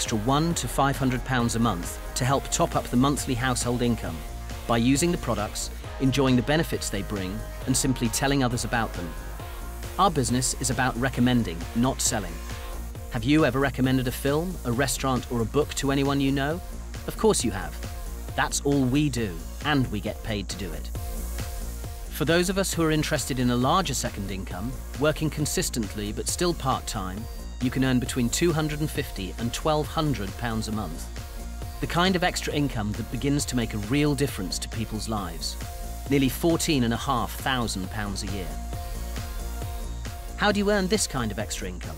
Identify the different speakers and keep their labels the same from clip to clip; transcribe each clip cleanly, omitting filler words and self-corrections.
Speaker 1: extra £100 to £500 a month to help top up the monthly household income by using the products, enjoying the benefits they bring, and simply telling others about them. Our business is about recommending, not selling. Have you ever recommended a film, a restaurant, or a book to anyone you know? Of course you have. That's all we do, and we get paid to do it. For those of us who are interested in a larger second income, working consistently but still part-time, you can earn between £250 and £1,200 a month. The kind of extra income that begins to make a real difference to people's lives. Nearly £14,500 a year. How do you earn this kind of extra income?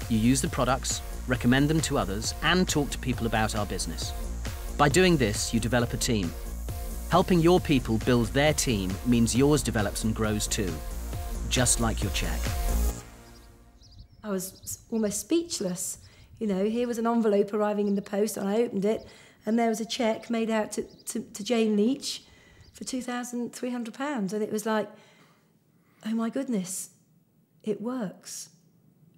Speaker 1: You use the products, recommend them to others, and talk to people about our business. By doing this, you develop a team. Helping your people build their team means yours develops and grows too, just like your check.
Speaker 2: I was almost speechless. You know, here was an envelope arriving in the post, and I opened it, and there was a cheque made out to Jane Leach for £2,300. And it was like, oh my goodness, it works.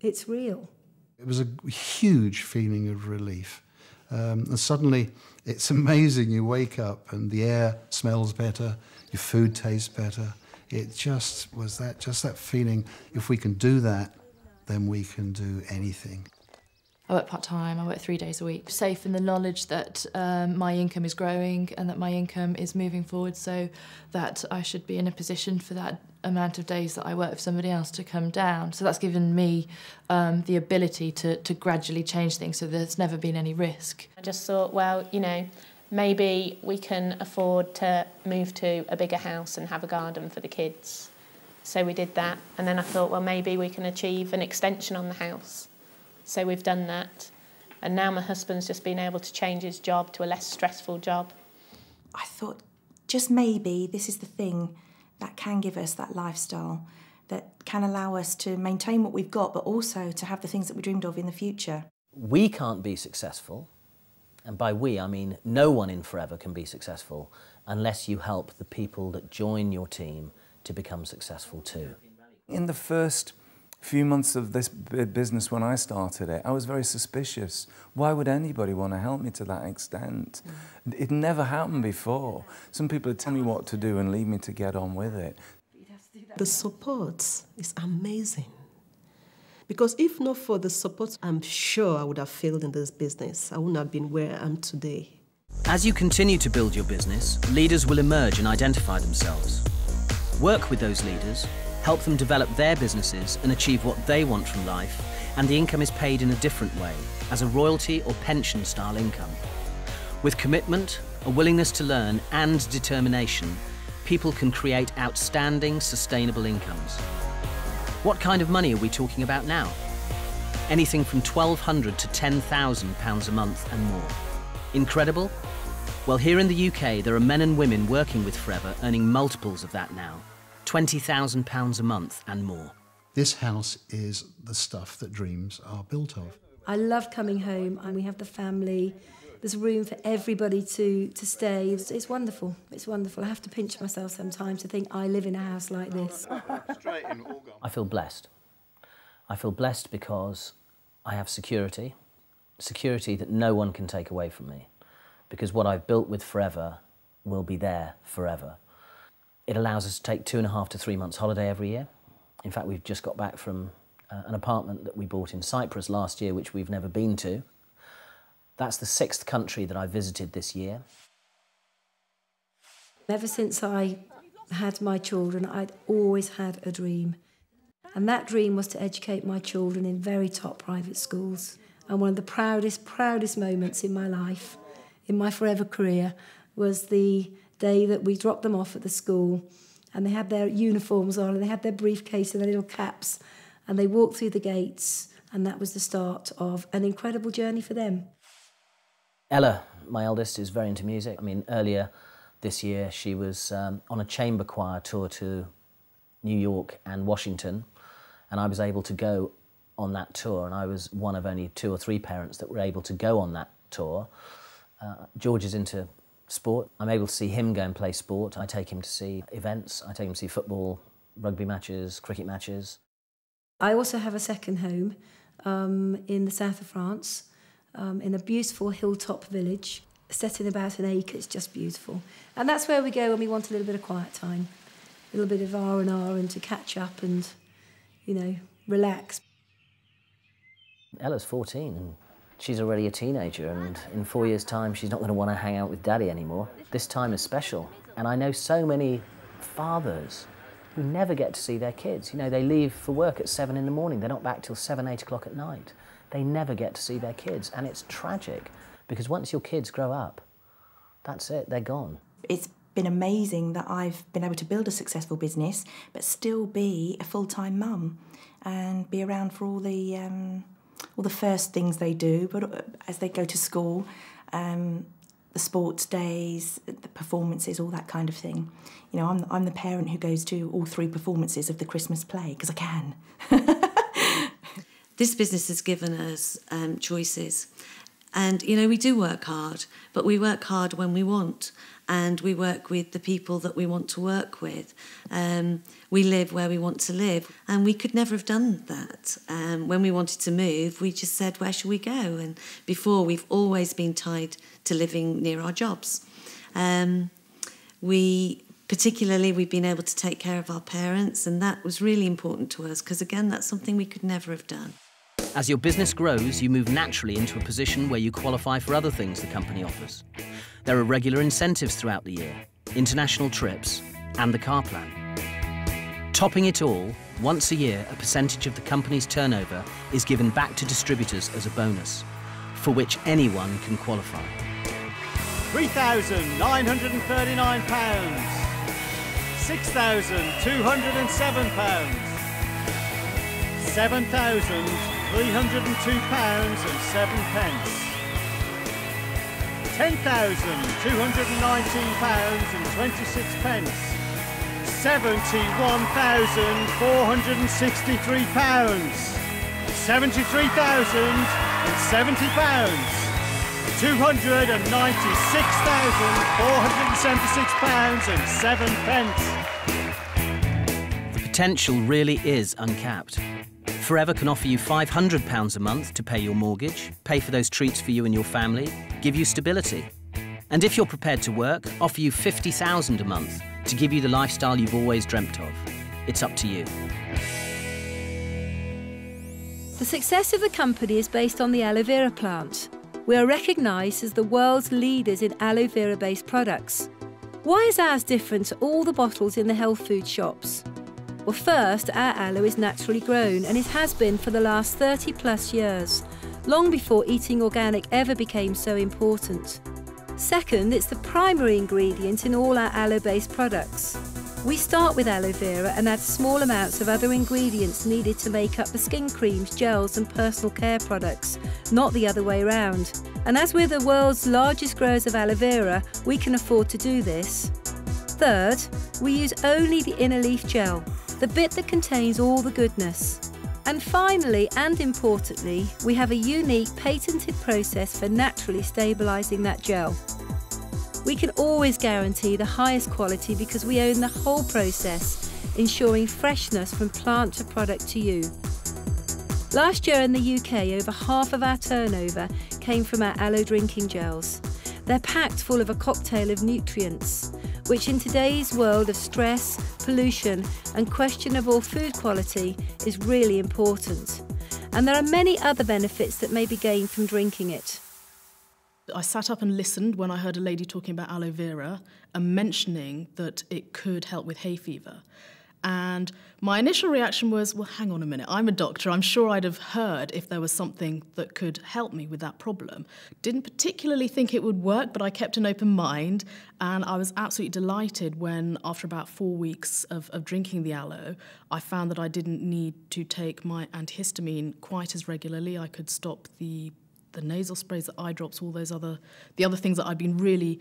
Speaker 2: It's real.
Speaker 3: It was a huge feeling of relief. And suddenly, it's amazing. You wake up and the air smells better, your food tastes better. It just was that feeling, if we can do that, then we can do anything.
Speaker 4: I work part-time, I work 3 days a week. Safe in the knowledge that my income is growing and that my income is moving forward, so that I should be in a position for that amount of days that I work for somebody else to come down. So that's given me the ability to gradually change things, so there's never been any risk.
Speaker 5: I just thought, well, you know, maybe we can afford to move to a bigger house and have a garden for the kids. So we did that, and then I thought, well, maybe we can achieve an extension on the house. So we've done that, and now my husband's just been able to change his job to a less stressful job.
Speaker 6: I thought, just maybe this is the thing that can give us that lifestyle, that can allow us to maintain what we've got, but also to have the things that we dreamed of in the future.
Speaker 1: We can't be successful, and by we I mean no one in Forever can be successful unless you help the people that join your team to become successful too.
Speaker 7: In the first few months of this business when I started it, I was very suspicious. Why would anybody want to help me to that extent? It never happened before. Some people would tell me what to do and leave me to get on with it.
Speaker 8: The support is amazing. Because if not for the support, I'm sure I would have failed in this business. I wouldn't have been where I am today.
Speaker 1: As you continue to build your business, leaders will emerge and identify themselves. Work with those leaders, help them develop their businesses and achieve what they want from life, and the income is paid in a different way, as a royalty or pension style income. With commitment, a willingness to learn and determination, people can create outstanding, sustainable incomes. What kind of money are we talking about now? Anything from £1,200 to £10,000 a month and more. Incredible? Well, here in the UK, there are men and women working with Forever earning multiples of that now. £20,000 a month and more.
Speaker 3: This house is the stuff that dreams are built of.
Speaker 2: I love coming home, and we have the family. There's room for everybody to stay. It's wonderful. It's wonderful. I have to pinch myself sometimes to think I live in a house like this.
Speaker 1: I feel blessed. I feel blessed because I have security that no one can take away from me, because what I've built with Forever will be there forever. It allows us to take 2.5 to 3 months holiday every year. In fact, we've just got back from an apartment that we bought in Cyprus last year, which we've never been to. That's the 6th country that I visited this year.
Speaker 2: Ever since I had my children, I'd always had a dream. And that dream was to educate my children in very top private schools. And one of the proudest moments in my life, in my Forever career, was the day that we dropped them off at the school, and they had their uniforms on and they had their briefcase and their little caps, and they walked through the gates, and that was the start of an incredible journey for them.
Speaker 1: Ella, my eldest, is very into music. I mean, earlier this year she was on a chamber choir tour to New York and Washington, and I was able to go on that tour, and I was one of only 2 or 3 parents that were able to go on that tour. George is into sport. I'm able to see him go and play sport. I take him to see events. I take him to see football, rugby matches, cricket matches.
Speaker 2: I also have a second home in the south of France, in a beautiful hilltop village, set in about an acre. It's just beautiful. And that's where we go when we want a little bit of quiet time, a little bit of R&R and to catch up and, you know, relax.
Speaker 1: Ella's 14 and she's already a teenager, and in 4 years' time she's not going to want to hang out with Daddy anymore. This time is special, and I know so many fathers who never get to see their kids. You know, they leave for work at 7 in the morning, they're not back till 7, 8 o'clock at night. They never get to see their kids, and it's tragic, because once your kids grow up, that's it, they're gone.
Speaker 6: It's been amazing that I've been able to build a successful business, but still be a full-time mum and be around for all the first things they do, but as they go to school, the sports days, the performances, all that kind of thing. You know, I'm the parent who goes to all 3 performances of the Christmas play, because I can.
Speaker 9: This business has given us choices. And, you know, we do work hard, but we work hard when we want, and we work with the people that we want to work with. We live where we want to live, and we could never have done that. When we wanted to move, we just said, where should we go? And before, we've always been tied to living near our jobs. We've been able to take care of our parents, and that was really important to us, because, again, that's something we could never have done.
Speaker 1: As your business grows, you move naturally into a position where you qualify for other things the company offers. There are regular incentives throughout the year, international trips, and the car plan. Topping it all, once a year, a percentage of the company's turnover is given back to distributors as a bonus, for which anyone can qualify.
Speaker 10: £3,939, £6,207, £7,302.07, £10,219.26, £71,463, £73,070, £296,476.07.
Speaker 1: The potential really is uncapped. Forever can offer you £500 a month to pay your mortgage, pay for those treats for you and your family, give you stability. And if you're prepared to work, offer you £50,000 a month to give you the lifestyle you've always dreamt of. It's up to you.
Speaker 2: The success of the company is based on the aloe vera plant. We are recognised as the world's leaders in aloe vera-based products. Why is ours different to all the bottles in the health food shops? Well, first, our aloe is naturally grown, and it has been for the last 30 plus years, long before eating organic ever became so important. Second, it's the primary ingredient in all our aloe-based products. We start with aloe vera and add small amounts of other ingredients needed to make up the skin creams, gels and personal care products, not the other way around. And as we're the world's largest growers of aloe vera, we can afford to do this. Third, we use only the inner leaf gel, the bit that contains all the goodness. And finally, and importantly, we have a unique patented process for naturally stabilising that gel. We can always guarantee the highest quality because we own the whole process, ensuring freshness from plant to product to you. Last year in the UK, over half of our turnover came from our aloe drinking gels. They're packed full of a cocktail of nutrients, which in today's world of stress, pollution and questionable food quality is really important. And there are many other benefits that may be gained from drinking it.
Speaker 11: I sat up and listened when I heard a lady talking about aloe vera and mentioning that it could help with hay fever. And my initial reaction was, well, hang on a minute, I'm a doctor, I'm sure I'd have heard if there was something that could help me with that problem. Didn't particularly think it would work, but I kept an open mind, and I was absolutely delighted when, after about 4 weeks of drinking the aloe, I found that I didn't need to take my antihistamine quite as regularly. I could stop the nasal sprays, the eye drops, all those other things that I've been really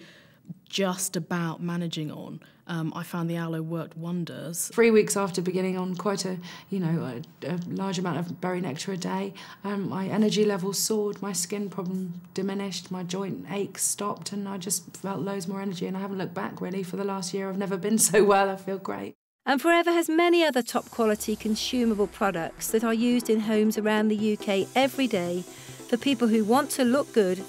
Speaker 11: just about managing on. I found the aloe worked wonders.
Speaker 12: 3 weeks after beginning on quite a large amount of berry nectar a day, my energy levels soared, my skin problem diminished, my joint aches stopped, and I just felt loads more energy, and I haven't looked back really for the last year. I've never been so well. I feel great.
Speaker 2: And Forever has many other top quality consumable products that are used in homes around the UK every day for people who want to look good